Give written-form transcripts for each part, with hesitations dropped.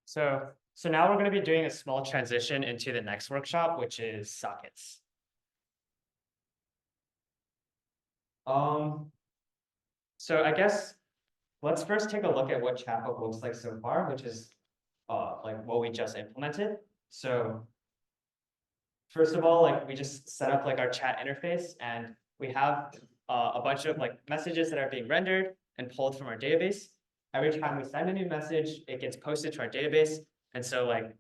So now we're going to be doing a small transition into the next workshop, which is sockets. Um, so I guess let's first take a look at what Chatbook looks like so far, which is like what we just implemented. So first of all, like we just set up like our chat interface, and we have a bunch of like messages that are being rendered and pulled from our database. Every time we send a new message, it gets posted to our database. And so like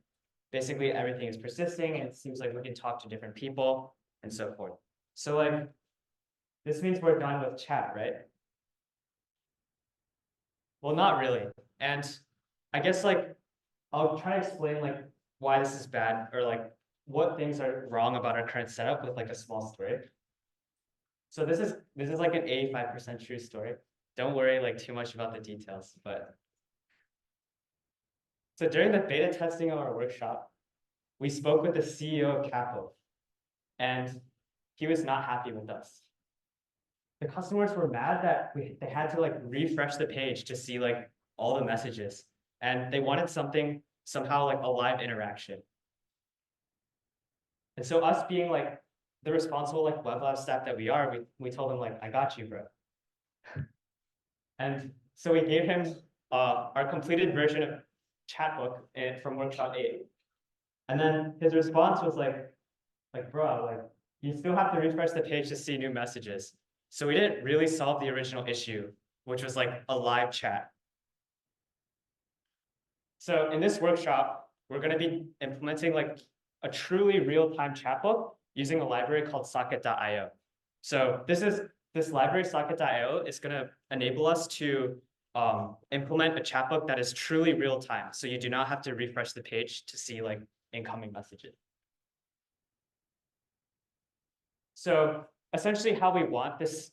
basically everything is persisting, and it seems like we can talk to different people and so forth. So like this means we're done with chat, right? Well, not really. And I guess like I'll try to explain like why this is bad, or like what things are wrong about our current setup with like a small story. So this is like an 85% true story. Don't worry like too much about the details, but so during the beta testing of our workshop, we spoke with the CEO of Chatbook, and he was not happy with us. The customers were mad that they had to like refresh the page to see like all the messages, and they wanted something somehow like a live interaction. And so us being like the responsible like web lab staff that we are, we told him like, I got you, bro. And so we gave him our completed version of Chatbook from workshop 8. And then his response was like, bro, like you still have to refresh the page to see new messages. So we didn't really solve the original issue, which was like a live chat. So in this workshop, we're going to be implementing like a truly real-time chatbot using a library called socket.io. So this library socket.io is going to enable us to implement a chatbot that is truly real-time. So you do not have to refresh the page to see like incoming messages. So essentially how we want this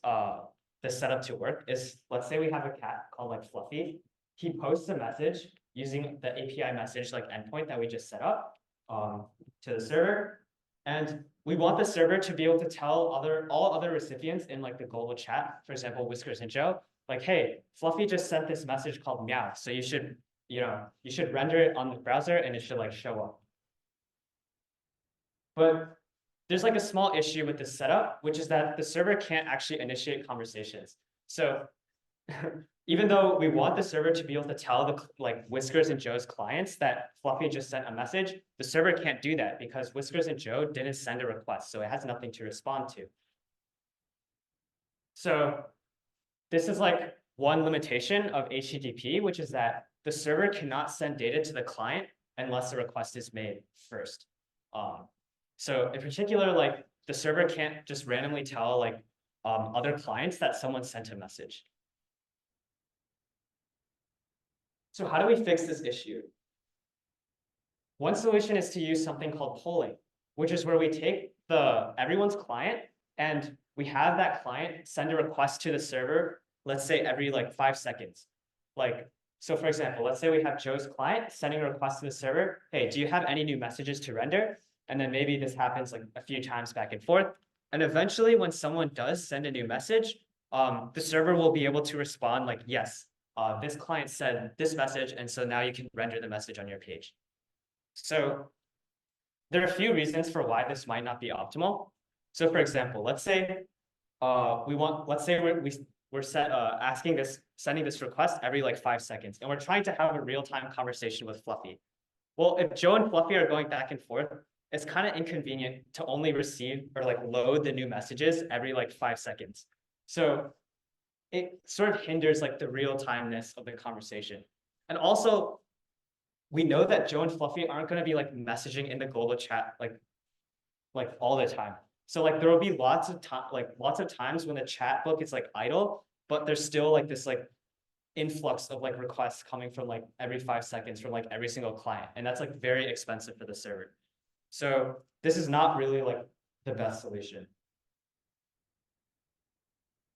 setup to work is, let's say we have a cat called like Fluffy. He posts a message using the API message like endpoint that we just set up to the server. And we want the server to be able to tell all other recipients in like the global chat, for example, Whiskers and Joe, like, hey, Fluffy just sent this message called meow. So you should render it on the browser and it should like show up. But there's like a small issue with this setup, which is that the server can't actually initiate conversations. So even though we want the server to be able to tell the like Whiskers and Joe's clients that Fluffy just sent a message, the server can't do that because Whiskers and Joe didn't send a request, so it has nothing to respond to. So this is like one limitation of HTTP, which is that the server cannot send data to the client unless a request is made first. So in particular, like the server can't just randomly tell like other clients that someone sent a message. So how do we fix this issue? One solution is to use something called polling, which is where we take everyone's client and we have that client send a request to the server, let's say every like 5 seconds. Like, so for example, let's say we have Joe's client sending a request to the server. Hey, do you have any new messages to render? And then maybe this happens like a few times back and forth. And eventually when someone does send a new message, the server will be able to respond like, yes, this client said this message, and so now you can render the message on your page. So there are a few reasons for why this might not be optimal. So for example, let's say we're sending this request every like 5 seconds, and we're trying to have a real-time conversation with Fluffy. Well, if Joe and Fluffy are going back and forth, it's kind of inconvenient to only receive or like load the new messages every like 5 seconds. So it sort of hinders like the real-timeness of the conversation. And also, we know that Joe and Fluffy aren't going to be like messaging in the global chat like all the time. So like there will be lots of times when the chat book is like idle, but there's still like this like influx of like requests coming from like every 5 seconds from like every single client, and that's like very expensive for the server. So this is not really like the best solution.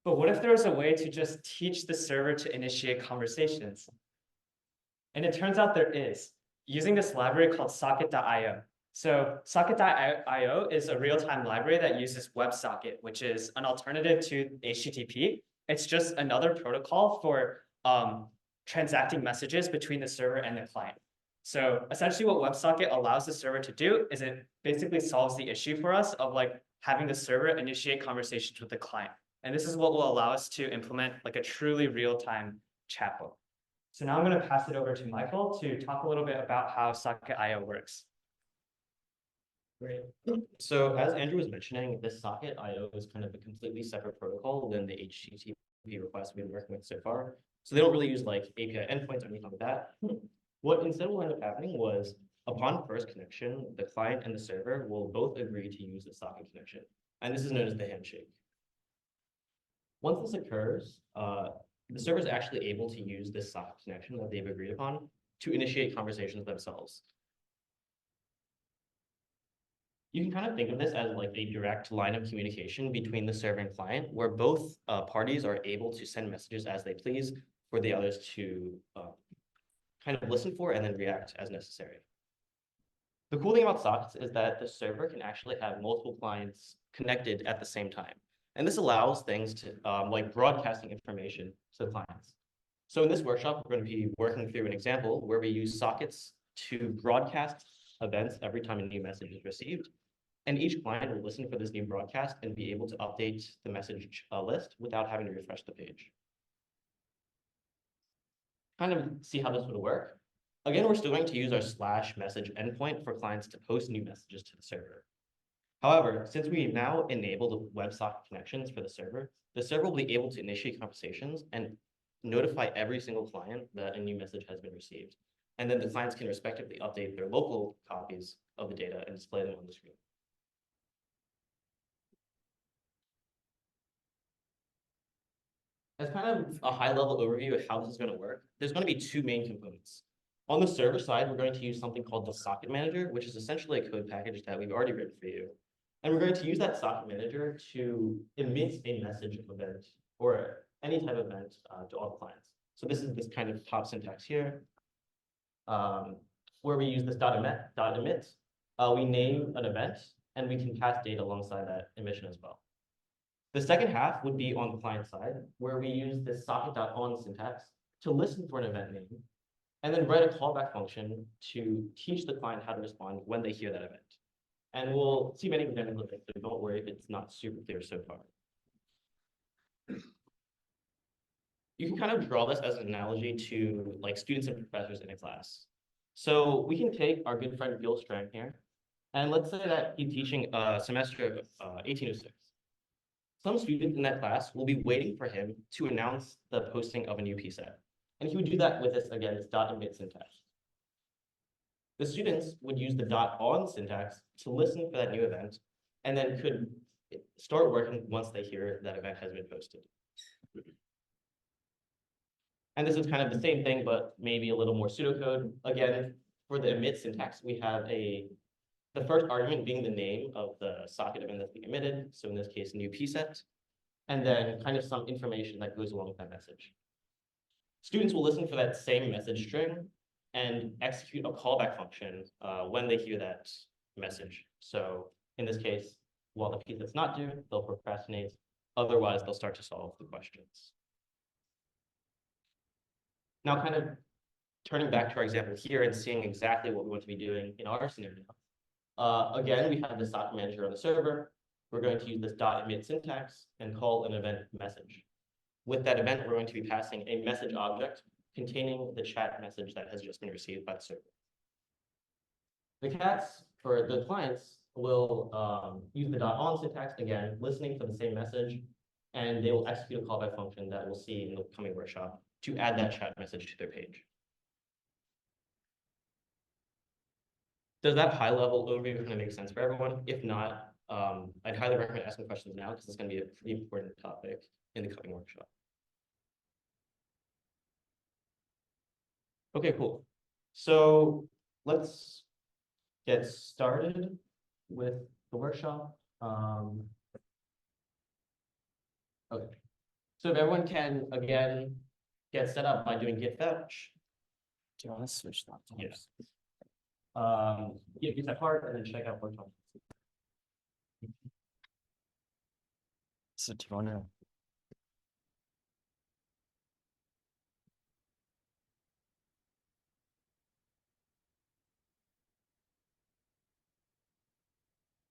But what if there was a way to just teach the server to initiate conversations? And it turns out there is, using this library called socket.io. So socket.io is a real-time library that uses WebSocket, which is an alternative to HTTP. It's just another protocol for transacting messages between the server and the client. So essentially what WebSocket allows the server to do is it basically solves the issue for us of like having the server initiate conversations with the client. And this is what will allow us to implement like a truly real-time chatbot. So now I'm going to pass it over to Michael to talk a little bit about how Socket IO works. Great. So as Andrew was mentioning, this Socket IO is kind of a completely separate protocol than the HTTP requests we've been working with so far. So they don't really use like API endpoints or anything like that. What instead will end up happening was upon first connection, the client and the server will both agree to use the socket connection. And this is known as the handshake. Once this occurs, the server is actually able to use this socket connection that they've agreed upon to initiate conversations themselves. You can kind of think of this as like a direct line of communication between the server and client, where both parties are able to send messages as they please for the others to kind of listen for and then react as necessary. The cool thing about sockets is that the server can actually have multiple clients connected at the same time. And this allows things to like broadcasting information to the clients. So in this workshop, we're going to be working through an example where we use sockets to broadcast events every time a new message is received. And each client will listen for this new broadcast and be able to update the message list without having to refresh the page. Kind of see how this would work. Again, we're still going to use our /message endpoint for clients to post new messages to the server. However, since we now enable the WebSocket connections for the server will be able to initiate conversations and notify every single client that a new message has been received. And then the clients can respectively update their local copies of the data and display them on the screen. As kind of a high-level overview of how this is going to work, there's going to be two main components. On the server side, we're going to use something called the socket manager, which is essentially a code package that we've already written for you. And we're going to use that socket manager to emit a message event or any type of event to all the clients. So this is this kind of top syntax here, where we use this .emit. We name an event, and we can pass data alongside that emission as well. The second half would be on the client side, where we use this socket.on syntax to listen for an event name, and then write a callback function to teach the client how to respond when they hear that event. And we'll see many examples of it, so don't worry if it's not super clear so far. You can kind of draw this as an analogy to like students and professors in a class. So we can take our good friend Gil Strang here, and let's say that he's teaching a semester of 1806. Some students in that class will be waiting for him to announce the posting of a new PSET. And he would do that with this, again, this .emit syntax. The students would use the .on syntax to listen for that new event, and then could start working once they hear that event has been posted. And this is kind of the same thing, but maybe a little more pseudocode. Again, for the emit syntax, we have the first argument being the name of the socket event that's being emitted. So in this case, new PSET, and then kind of some information that goes along with that message. Students will listen for that same message string and execute a callback function when they hear that message. So in this case, while the PSET's not due, they'll procrastinate. Otherwise, they'll start to solve the questions. Now, kind of turning back to our example here and seeing exactly what we want to be doing in our scenario. Again, we have the socket manager on the server. We're going to use this .emit syntax and call an event message. With that event, we're going to be passing a message object containing the chat message that has just been received by the server. The cats, for the clients, will use the .on syntax, again, listening for the same message, and they will execute a callback function that we'll see in the coming workshop to add that chat message to their page. Does that high-level overview kind of make sense for everyone? If not, I'd highly recommend asking questions now because it's going to be a pretty important topic in the coming workshop. Okay, cool. So let's get started with the workshop. Okay. So if everyone can, again, get set up by doing git fetch. Do you want to switch laptops? Yes. Get that part and then check out workshop. So do you want to?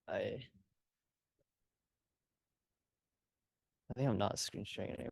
I think I'm not screen sharing anymore.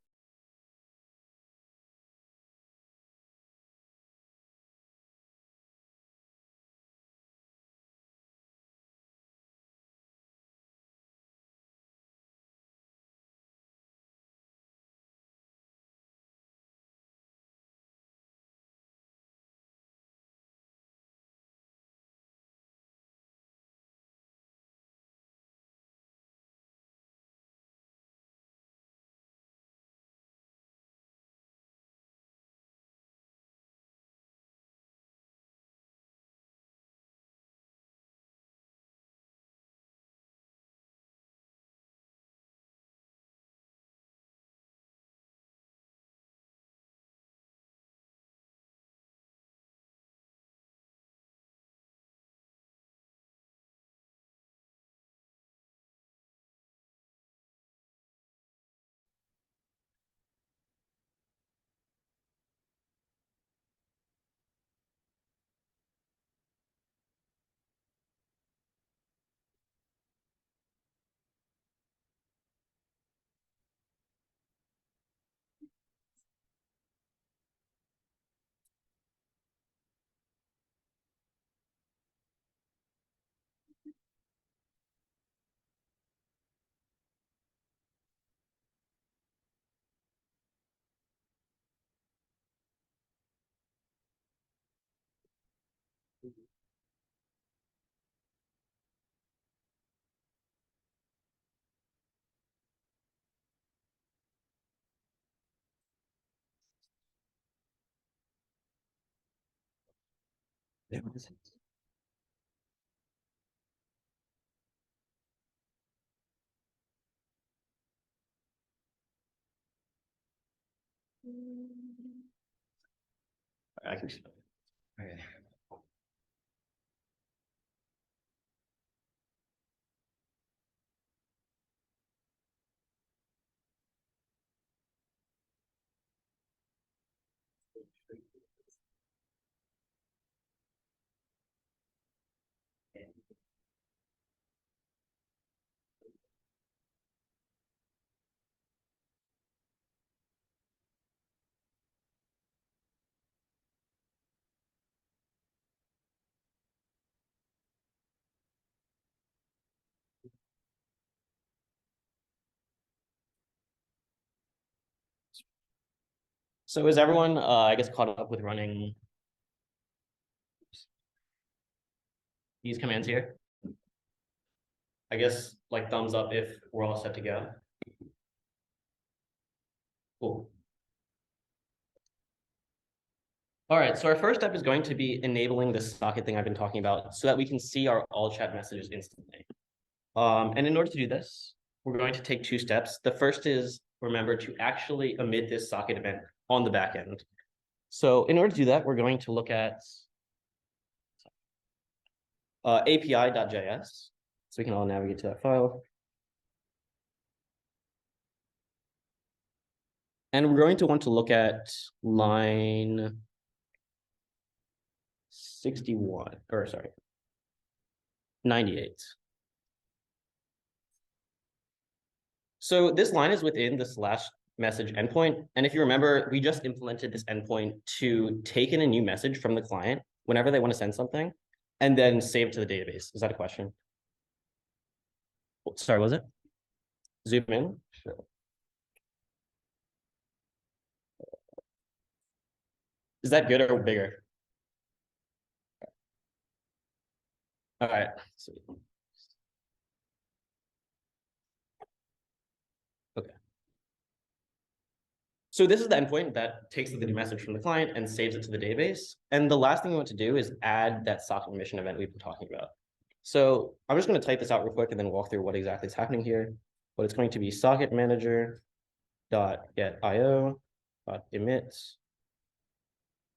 I can see that. Okay. So is everyone, I guess, caught up with running these commands here? I guess like thumbs up if we're all set to go. Cool. All right, so our first step is going to be enabling this socket thing I've been talking about so that we can see our all chat messages instantly. And in order to do this, we're going to take two steps. The first is remember to actually emit this socket event on the back end. So in order to do that, we're going to look at api.js. So we can all navigate to that file. And we're going to want to look at line 61, or sorry, 98. So this line is within the slash message endpoint. And if you remember, we just implemented this endpoint to take in a new message from the client whenever they want to send something and then save it to the database. Is that a question? Sorry, was it? Zoom in? Sure. Is that good or bigger? All right. Okay. So this is the endpoint that takes the new message from the client and saves it to the database. And the last thing we want to do is add that socket emission event we've been talking about. So I'm just going to type this out real quick and then walk through what exactly is happening here. But it's going to be socket manager dot get io dot emit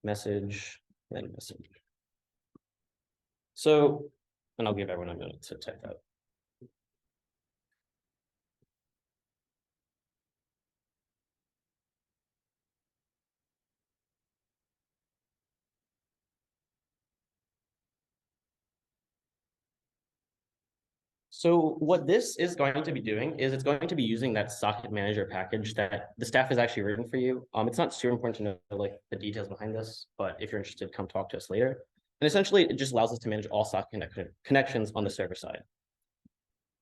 message then message. So, and I'll give everyone a minute to type that. So what this is going to be doing is it's going to be using that socket manager package that the staff has actually written for you. It's not super important to know like the details behind this, but if you're interested, come talk to us later. And essentially, it just allows us to manage all socket connections on the server side.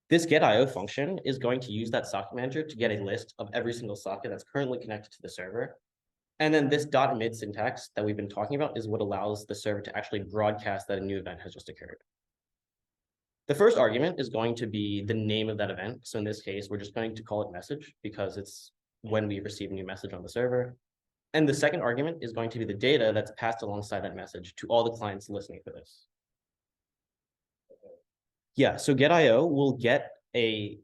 This get.io function is going to use that socket manager to get a list of every single socket that's currently connected to the server. And then this .mid syntax that we've been talking about is what allows the server to actually broadcast that a new event has just occurred. The first argument is going to be the name of that event. So in this case, we're just going to call it message because it's when we receive a new message on the server. And the second argument is going to be the data that's passed alongside that message to all the clients listening to this. Yeah, so get.io will get a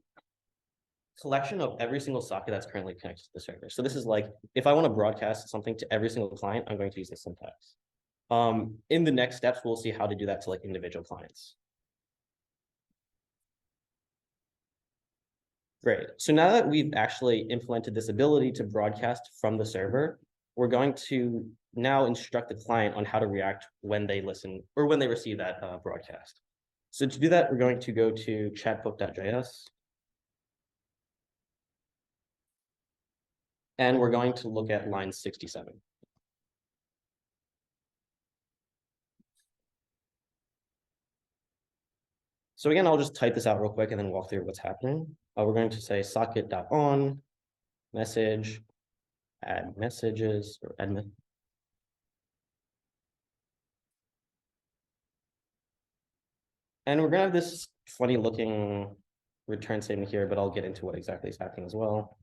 collection of every single socket that's currently connected to the server. So this is like, if I want to broadcast something to every single client, I'm going to use this syntax. In the next steps, we'll see how to do that to like individual clients. Great. So now that we've actually implemented this ability to broadcast from the server, we're going to now instruct the client on how to react when they listen or when they receive that broadcast. So to do that, we're going to go to chatbook.js. And we're going to look at line 67. So again, I'll just type this out real quick and then walk through what's happening. We're going to say socket.on message, add messages or admin. And we're gonna have this funny looking return statement here, but I'll get into what exactly is happening as well.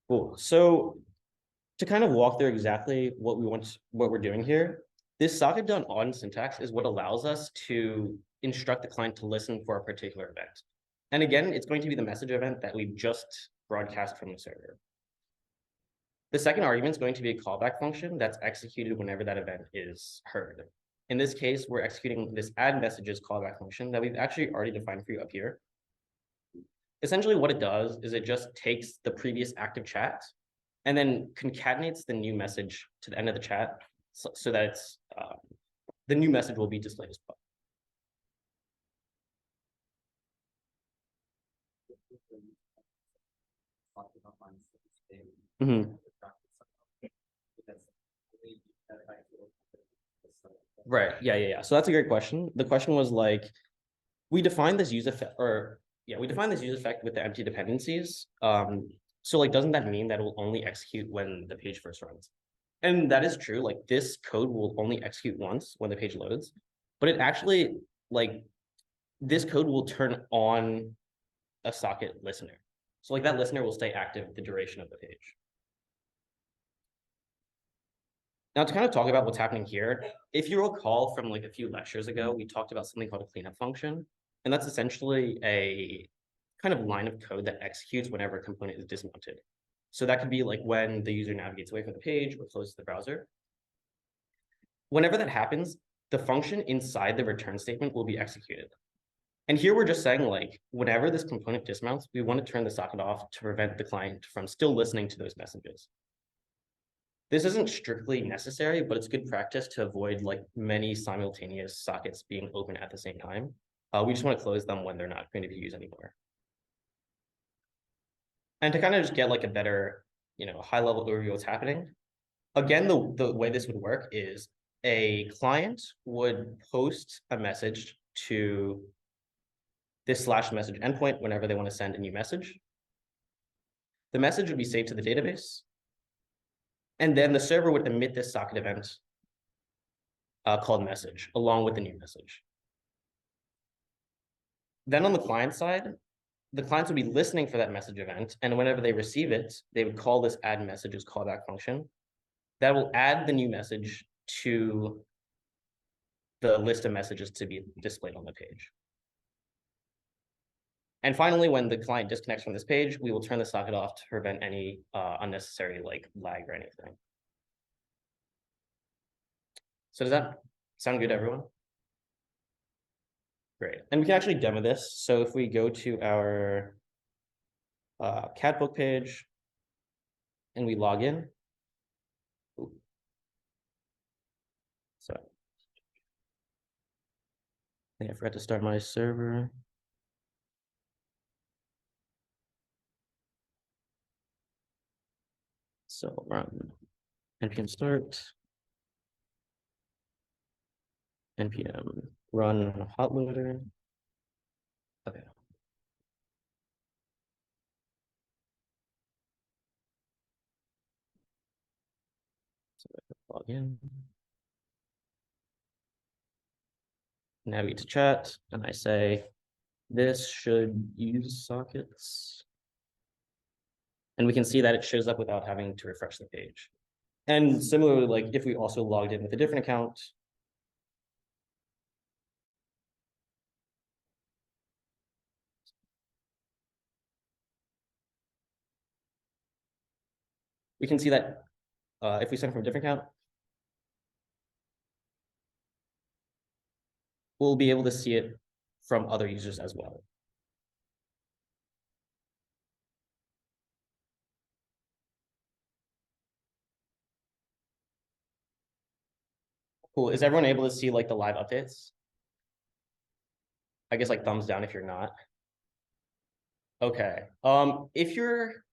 Cool. So to kind of walk through exactly what we're doing here, this socket.on syntax is what allows us to instruct the client to listen for a particular event. And again, it's going to be the message event that we've just broadcast from the server. The second argument is going to be a callback function that's executed whenever that event is heard. In this case, we're executing this add messages callback function that we've actually already defined for you up here. Essentially what it does is it just takes the previous active chat and then concatenates the new message to the end of the chat so that it's, the new message will be displayed as well. Mm-hmm. Right. Yeah. So that's a great question. The question was like, we define this use effect, we define this use effect with the empty dependencies. So like, doesn't that mean that it will only execute when the page first runs? And that is true. Like this code will only execute once when the page loads, but it actually like this code will turn on a socket listener. So like that listener will stay active the duration of the page. Now to kind of talk about what's happening here, if you recall from like a few lectures ago, we talked about something called a cleanup function. And that's essentially a kind of line of code that executes whenever a component is dismounted. So that could be like when the user navigates away from the page or closes the browser. Whenever that happens, the function inside the return statement will be executed. And here we're just saying like, whenever this component dismounts, we want to turn the socket off to prevent the client from still listening to those messages. This isn't strictly necessary, but it's good practice to avoid like many simultaneous sockets being open at the same time. We just want to close them when they're not going to be used anymore. And to kind of just get like a better, high level overview of what's happening. Again, the way this would work is a client would post a message to this /message endpoint whenever they want to send a new message. The message would be saved to the database. And then the server would emit this socket event called message along with the new message. Then on the client side, the clients would be listening for that message event. And whenever they receive it, they would call this add messages callback function that will add the new message to the list of messages to be displayed on the page. And finally, when the client disconnects from this page, we will turn the socket off to prevent any unnecessary like lag or anything. So does that sound good to everyone? Great. And we can actually demo this. So if we go to our Chatbook page and we log in. Ooh. So I think I forgot to start my server. So run npm start, npm run hot loader. Okay. So log in. Navigate to chat, and I say, this should use sockets. And we can see that it shows up without having to refresh the page. And similarly, like if we also logged in with a different account, we can see that if we send from a different account, we'll be able to see it from other users as well. Cool. Is everyone able to see like the live updates? I guess like thumbs down if you're not. Okay. If you're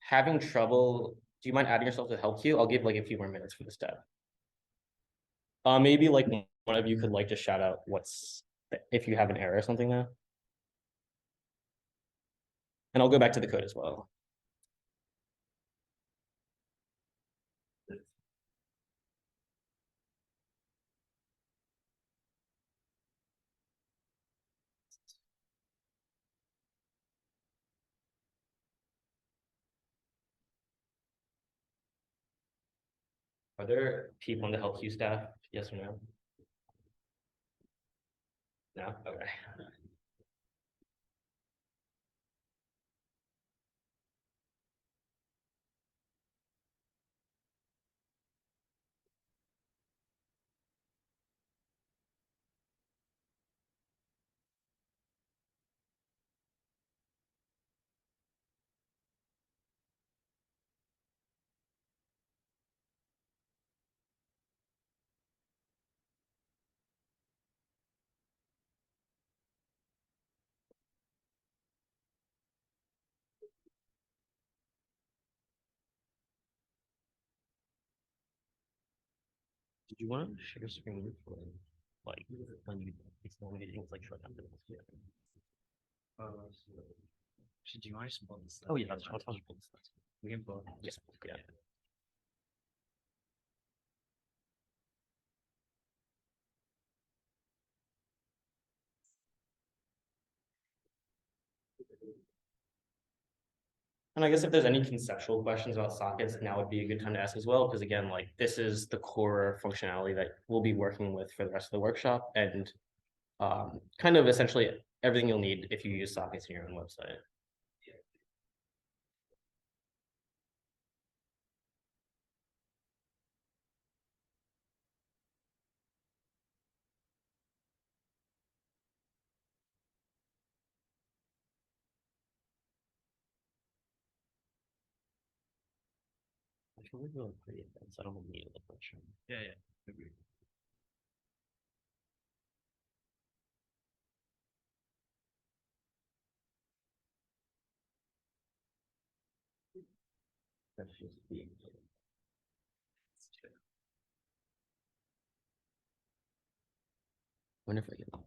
having trouble, do you mind adding yourself to the help queue? I'll give like a few more minutes for this step. Maybe like one of you could like just shout out if you have an error or something now. And I'll go back to the code as well. Are there people in the help queue staff? Yes or no? No? Okay. Did you want to share screen for like when you explain meetings like short numbers? Yeah. Do you want to pull this? Oh yeah, I'll just pull this. We can pull. Yes. Yeah. And I guess if there's any conceptual questions about sockets, now would be a good time to ask as well, because again, like this is the core functionality that we'll be working with for the rest of the workshop, and kind of essentially everything you'll need if you use sockets in your own website. I feel like we're pretty advanced. I don't need a lecture. Yeah, yeah. Agree. That's just the. Wonder if I can.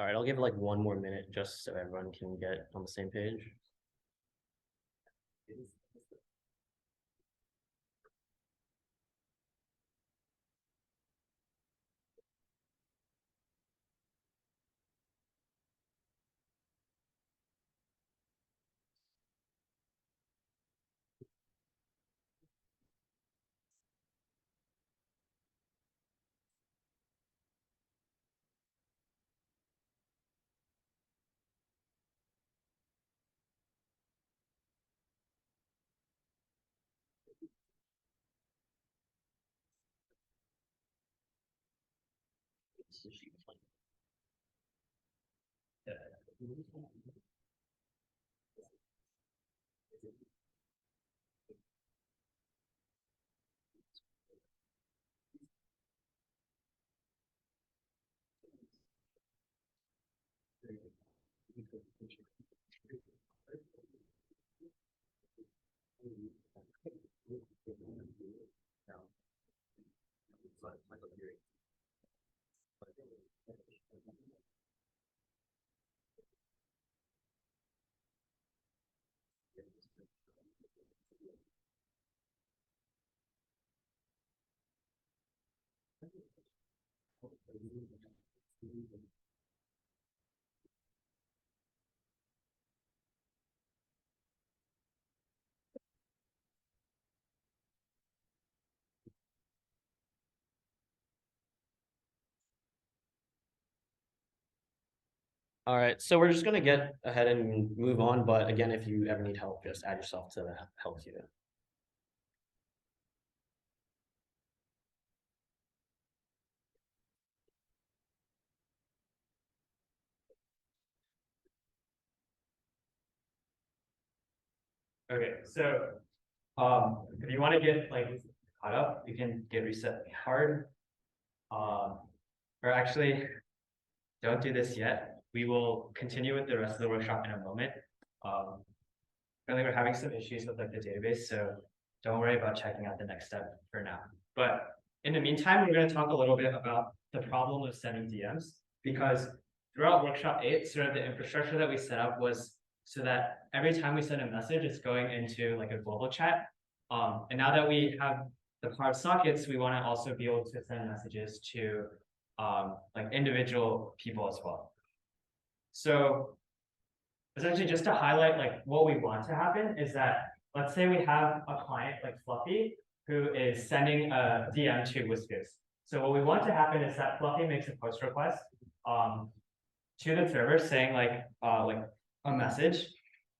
All right, I'll give it like one more minute just so everyone can get on the same page. All right, so we're just gonna get ahead and move on, but again, if you ever need help, just add yourself to the help queue. Okay, so if you want to get like caught up, you can get reset hard. Or actually, don't do this yet. We will continue with the rest of the workshop in a moment. Currently, we're having some issues with like the database, so don't worry about checking out the next step for now. But in the meantime, we're going to talk a little bit about the problem of sending DMs, because throughout workshop 8, sort of the infrastructure that we set up was so that every time we send a message, it's going into like a global chat. And now that we have the hard sockets, we want to also be able to send messages to like individual people as well. So essentially, just to highlight like what we want to happen is that, let's say we have a client like Fluffy who is sending a DM to Whiskers. So what we want to happen is that Fluffy makes a post request to the server saying like a message.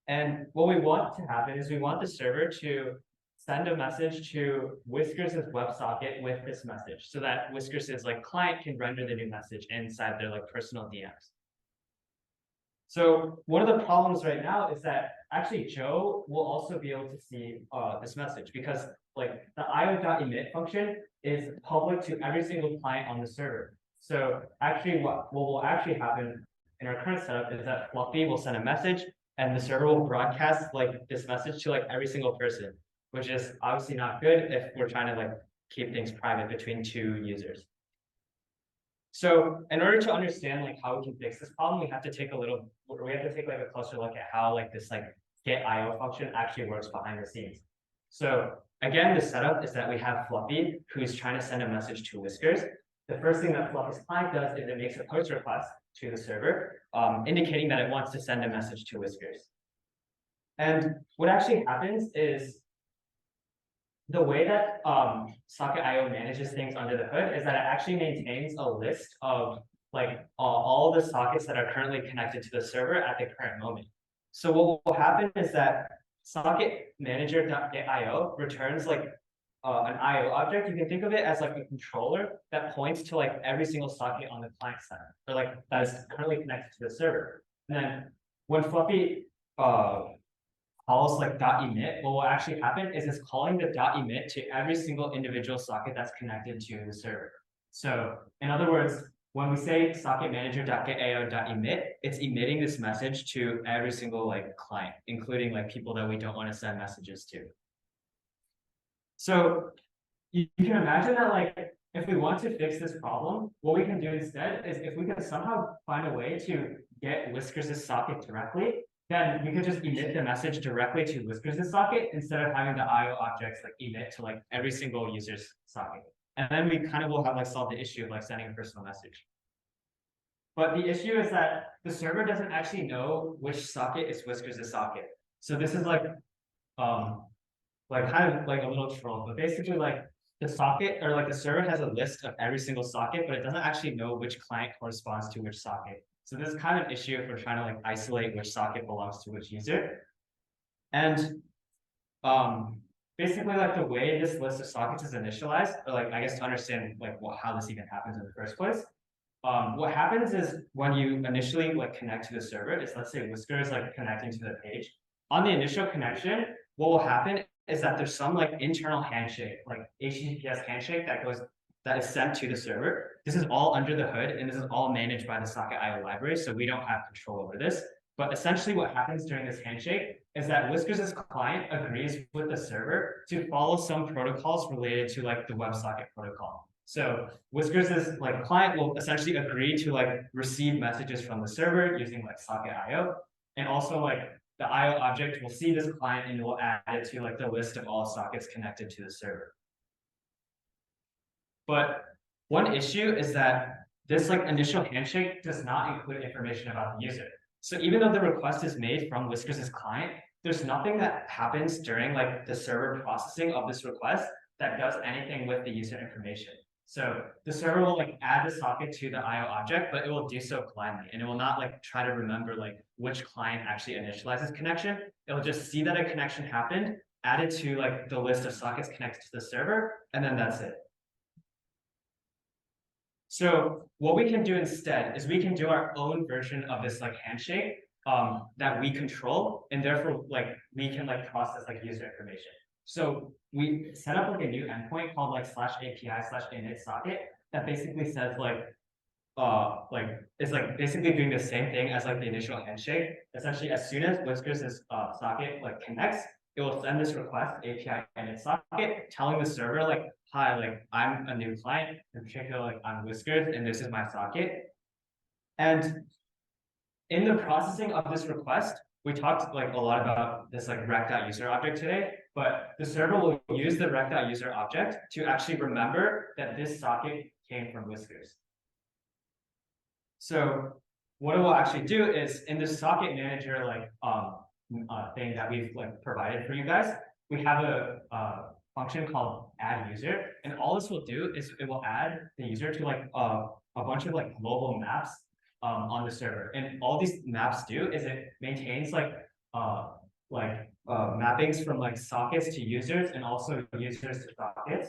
And what we want to happen is we want the server to send a message to Whiskers' WebSocket with this message, so that Whiskers' like client can render the new message inside their like personal DMs. So one of the problems right now is that actually Joe will also be able to see this message, because like the io.emit function is public to every single client on the server. So actually what will actually happen in our current setup is that Fluffy will send a message and the server will broadcast like this message to like every single person, which is obviously not good if we're trying to like keep things private between two users. So in order to understand like how we can fix this problem, we have to take like a closer look at how like this like get IO function actually works behind the scenes. So again, the setup is that we have Fluffy who's trying to send a message to Whiskers. The first thing that Fluffy's client does is it makes a post request to the server, indicating that it wants to send a message to Whiskers. And what actually happens is the way that Socket.io manages things under the hood is that it actually maintains a list of like all the sockets that are currently connected to the server at the current moment. So what will happen is that socket manager.getIO returns like an IO object. You can think of it as like a controller that points to like every single socket on the client side, or like that is currently connected to the server. And then when Fluffy calls like .emit, what will actually happen is it's calling the .emit to every single individual socket that's connected to the server. So in other words, when we say socket manager.getIO.emit, it's emitting this message to every single like client, including like people that we don't want to send messages to. So you can imagine that like if we want to fix this problem, what we can do instead is if we can somehow find a way to get Whiskers' socket directly, then we could just emit the message directly to Whiskers' socket instead of having the IO objects like emit to like every single user's socket. And then we kind of will have like solved the issue of like sending a personal message. But the issue is that the server doesn't actually know which socket is Whiskers' socket. So this is like kind of like a little troll, but basically like the socket or like the server has a list of every single socket, but it doesn't actually know which client corresponds to which socket. So this is kind of an issue if we're trying to like isolate which socket belongs to which user. And basically like the way this list of sockets is initialized, or like I guess to understand like how this even happens in the first place. What happens is when you initially like connect to the server, is let's say Whisker is like connecting to the page. On the initial connection, what will happen is that there's some like internal handshake, like HTTPS handshake that is sent to the server. This is all under the hood, and this is all managed by the Socket IO library, so we don't have control over this. But essentially what happens during this handshake is that Whiskers' client agrees with the server to follow some protocols related to like the WebSocket protocol. So Whiskers' like client will essentially agree to like receive messages from the server using like Socket IO. And also like the IO object will see this client and it will add it to like the list of all sockets connected to the server. But one issue is that this like initial handshake does not include information about the user. So even though the request is made from Whiskers' client, there's nothing that happens during like the server processing of this request that does anything with the user information. So the server will like add the socket to the IO object, but it will do so blindly, and it will not like try to remember like which client actually initializes connection. It will just see that a connection happened, add it to like the list of sockets connected to the server, and then that's it. So what we can do instead is we can do our own version of this like handshake that we control, and therefore like we can like process like user information. So we set up like a new endpoint called like /API/init socket that basically says like it's like basically doing the same thing as like the initial handshake. Essentially, as soon as Whiskers' socket like connects, it will send this request API init socket telling the server like, hi, like I'm a new client, in particular like I'm Whiskers and this is my socket. And in the processing of this request, we talked like a lot about this like rec.user object today, but the server will use the rec.user object to actually remember that this socket came from Whiskers. So what it will actually do is in this socket manager like thing that we've like provided for you guys, we have a function called add user, and all this will do is it will add the user to like a bunch of like global maps on the server, and all these maps do is it maintains mappings from like sockets to users and also users to sockets.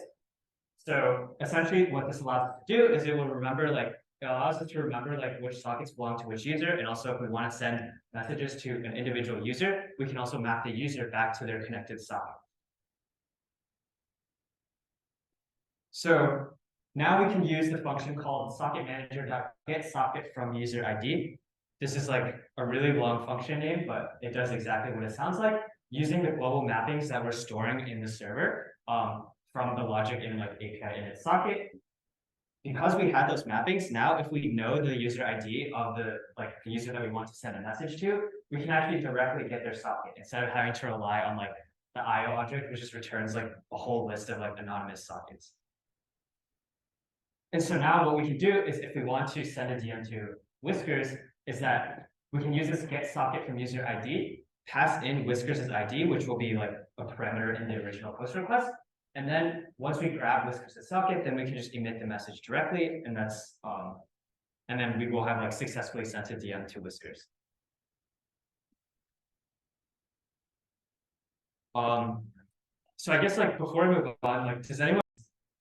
So essentially what this allows us to do is it will remember like it allows us to remember like which sockets belong to which user, and also if we want to send messages to an individual user, we can also map the user back to their connected socket. So now we can use the function called socket manager.get socket from user ID. This is like a really long function name, but it does exactly what it sounds like, using the global mappings that we're storing in the server from the logic in like API init socket. Because we had those mappings, now if we know the user ID of the user that we want to send a message to, we can actually directly get their socket instead of having to rely on like the IO object, which just returns like a whole list of like anonymous sockets. And so now what we can do is if we want to send a DM to Whiskers, is that we can use this get socket from user ID, pass in Whiskers' ID, which will be like a parameter in the original post request. And then once we grab Whiskers' socket, then we can just emit the message directly, and that's and then we will have like successfully sent a DM to Whiskers. So I guess like before we move on, like does anyone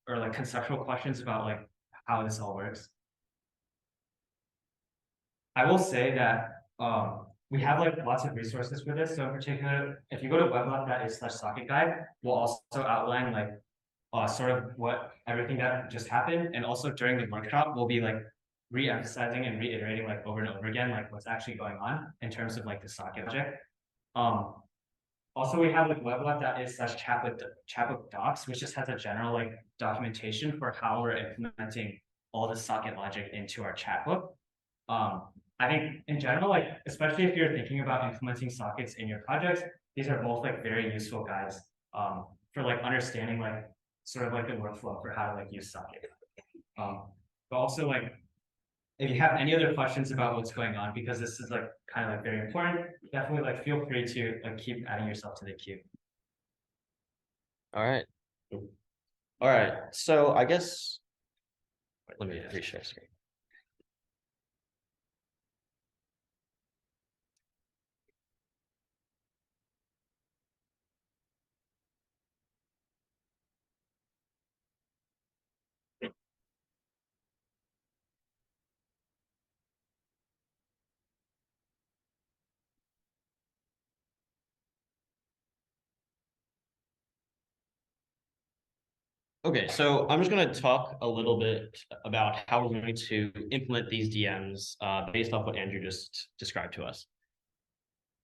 or like conceptual questions about like how this all works? I will say that we have like lots of resources for this. So in particular, if you go to weblab.is/socket guide, we'll also outline like sort of what everything that just happened, and also during the workshop, we'll be like re-emphasizing and reiterating like over and over again like what's actually going on in terms of like the socket object. Also, we have like weblab.is/chatbook docs, which just has a general like documentation for how we're implementing all the socket logic into our chatbook. I think in general, like especially if you're thinking about implementing sockets in your projects, these are both like very useful guides for like understanding like sort of like the workflow for how to like use socket. But also like if you have any other questions about what's going on, because this is like kind of like very important, definitely like feel free to like keep adding yourself to the queue. All right. All right. So I guess let me reshare screen. Okay, so I'm just going to talk a little bit about how we're going to implement these DMs based off what Andrew just described to us.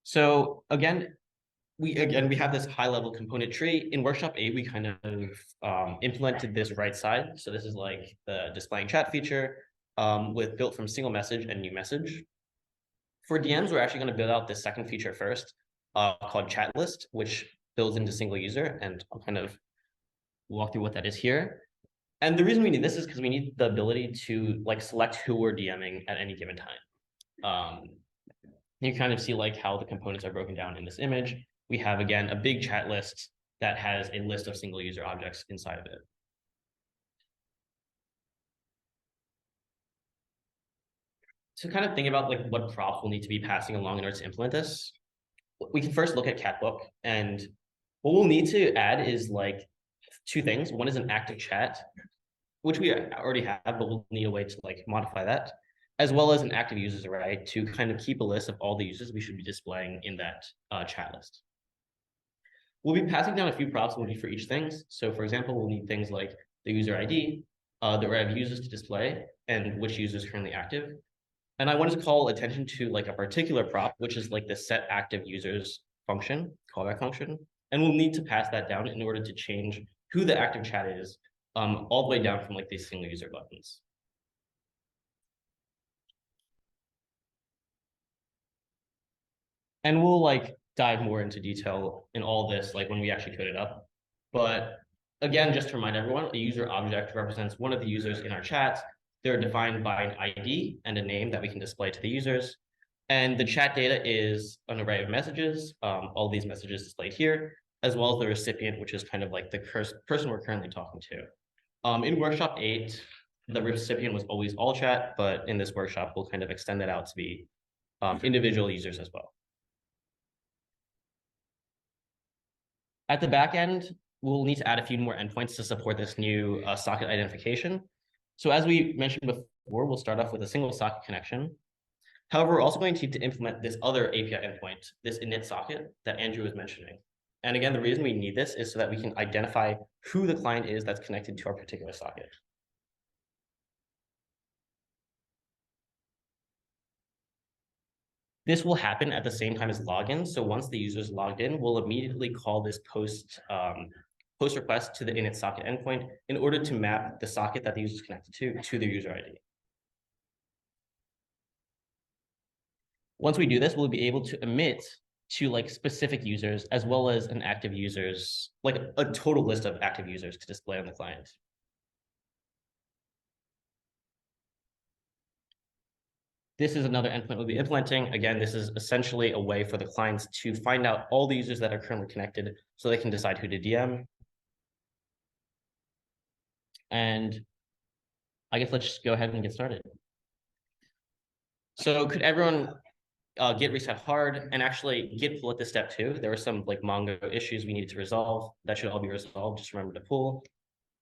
So again, we have this high level component tree. In workshop 8, we kind of implemented this right side. So this is like the displaying chat feature with built from single message and new message. For DMs, we're actually going to build out this second feature first called chat list, which builds into single user. And I'll kind of walk through what that is here. And the reason we need this is because we need the ability to like select who we're DMing at any given time. You kind of see like how the components are broken down in this image. We have, again, a big chat list that has a list of single user objects inside of it. To kind of think about like what props we'll need to be passing along in order to implement this, we can first look at Chatbook, and what we'll need to add is like two things. One is an active chat, which we already have, but we'll need a way to like modify that, as well as an active users array to kind of keep a list of all the users we should be displaying in that chat list. We'll be passing down a few props we'll need for each thing. So for example, we'll need things like the user ID, the array of users to display, and which user is currently active. And I wanted to call attention to like a particular prop, which is like the set active users function, callback function. And we'll need to pass that down in order to change who the active chat is all the way down from like these single user buttons. And we'll like dive more into detail in all this like when we actually code it up. But again, just to remind everyone, a user object represents one of the users in our chat. They're defined by an ID and a name that we can display to the users. And the chat data is an array of messages, all these messages displayed here, as well as the recipient, which is kind of like the person we're currently talking to. In workshop 8, the recipient was always all chat, but in this workshop, we'll kind of extend that out to be individual users as well. At the back end, we'll need to add a few more endpoints to support this new socket identification. So as we mentioned before, we'll start off with a single socket connection. However, we're also going to need to implement this other API endpoint, this init socket that Andrew was mentioning. And again, the reason we need this is so that we can identify who the client is that's connected to our particular socket. This will happen at the same time as login. So once the user is logged in, we'll immediately call this post request to the init socket endpoint in order to map the socket that the user is connected to their user ID. Once we do this, we'll be able to emit to like specific users as well as an active users, like a total list of active users to display on the client. This is another endpoint we'll be implementing. Again, this is essentially a way for the clients to find out all the users that are currently connected so they can decide who to DM. And I guess let's just go ahead and get started. So could everyone git reset hard and actually git pull at this step 2? There were some like Mongo issues we needed to resolve. That should all be resolved. Just remember to pull.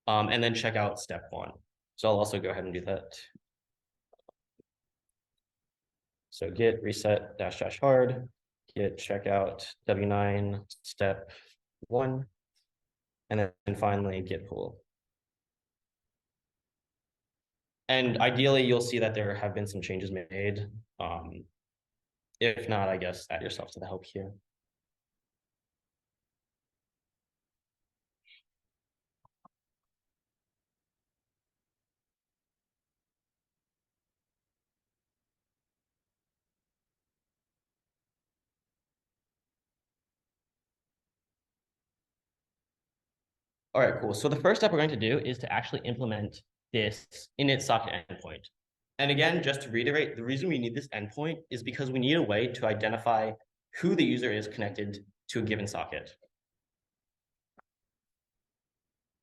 And then check out step 1. So I'll also go ahead and do that. So git reset -- hard, git checkout W9 step 1, and then finally git pull. And ideally, you'll see that there have been some changes made. If not, I guess add yourself to the help queue. All right, cool. So the first step we're going to do is to actually implement this init socket endpoint. And again, just to reiterate, the reason we need this endpoint is because we need a way to identify who the user is connected to a given socket.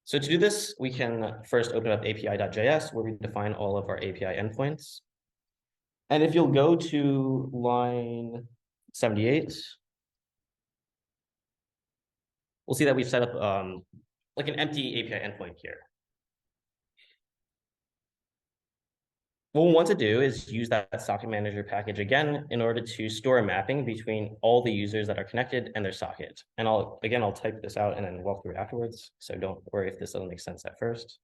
So to do this, we can first open up api.js, where we define all of our API endpoints. And if you'll go to line 78, we'll see that we've set up like an empty API endpoint here. What we want to do is use that socket manager package again in order to store a mapping between all the users that are connected and their socket. And I'll type this out and then walk through it afterwards. So don't worry if this doesn't make sense at first.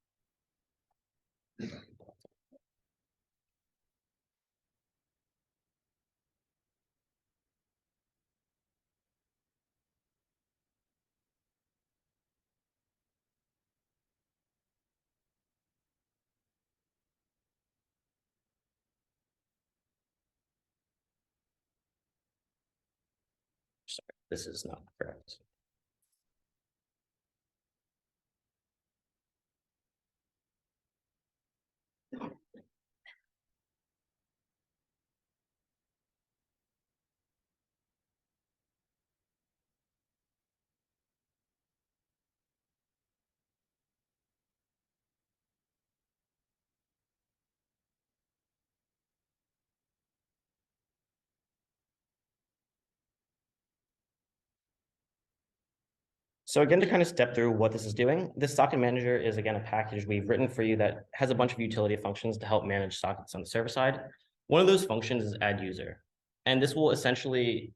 Sorry, this is not correct. So again, to kind of step through what this is doing, this socket manager is again a package we've written for you that has a bunch of utility functions to help manage sockets on the server side. One of those functions is add user. And this will essentially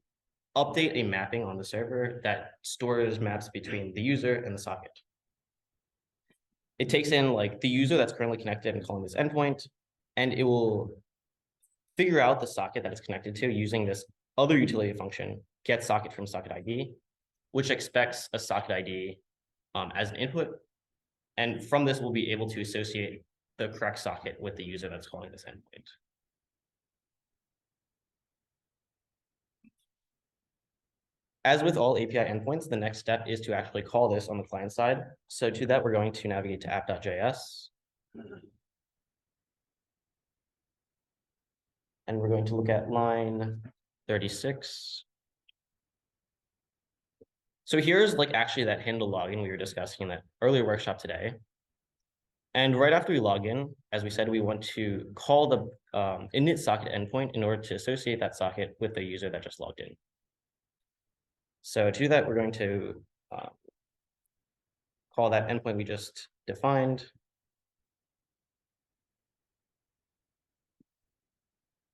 update a mapping on the server that stores maps between the user and the socket. It takes in like the user that's currently connected and calling this endpoint, and it will figure out the socket that it's connected to using this other utility function, get socket from socket ID, which expects a socket ID as an input. And from this, we'll be able to associate the correct socket with the user that's calling this endpoint. As with all API endpoints, the next step is to actually call this on the client side. So to that, we're going to navigate to app.js. And we're going to look at line 36. So here's like actually that handle login we were discussing in that earlier workshop today. And right after we log in, as we said, we want to call the init socket endpoint in order to associate that socket with the user that just logged in. So to do that, we're going to call that endpoint we just defined.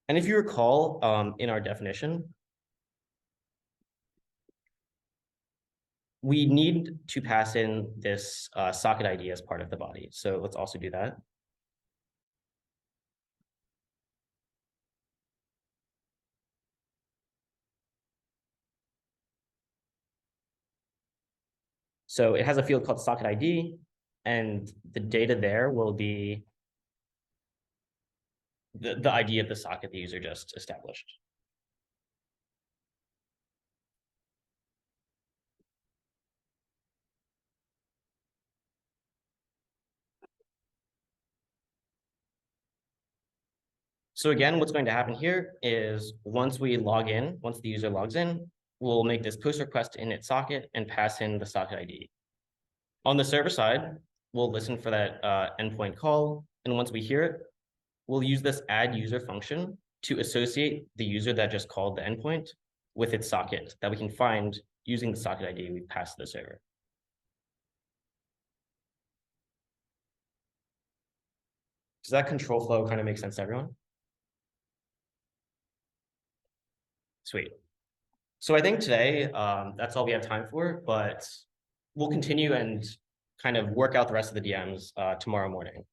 And if you recall, in our definition, we need to pass in this socket ID as part of the body. So let's also do that. So it has a field called socket ID, and the data there will be the ID of the socket the user just established. So again, what's going to happen here is once we log in, once the user logs in, we'll make this post request to init socket and pass in the socket ID. On the server side, we'll listen for that endpoint call. And once we hear it, we'll use this add user function to associate the user that just called the endpoint with its socket that we can find using the socket ID we passed to the server. Does that control flow kind of make sense to everyone? Sweet. So I think today, that's all we have time for, but we'll continue and kind of work out the rest of the DMs tomorrow morning.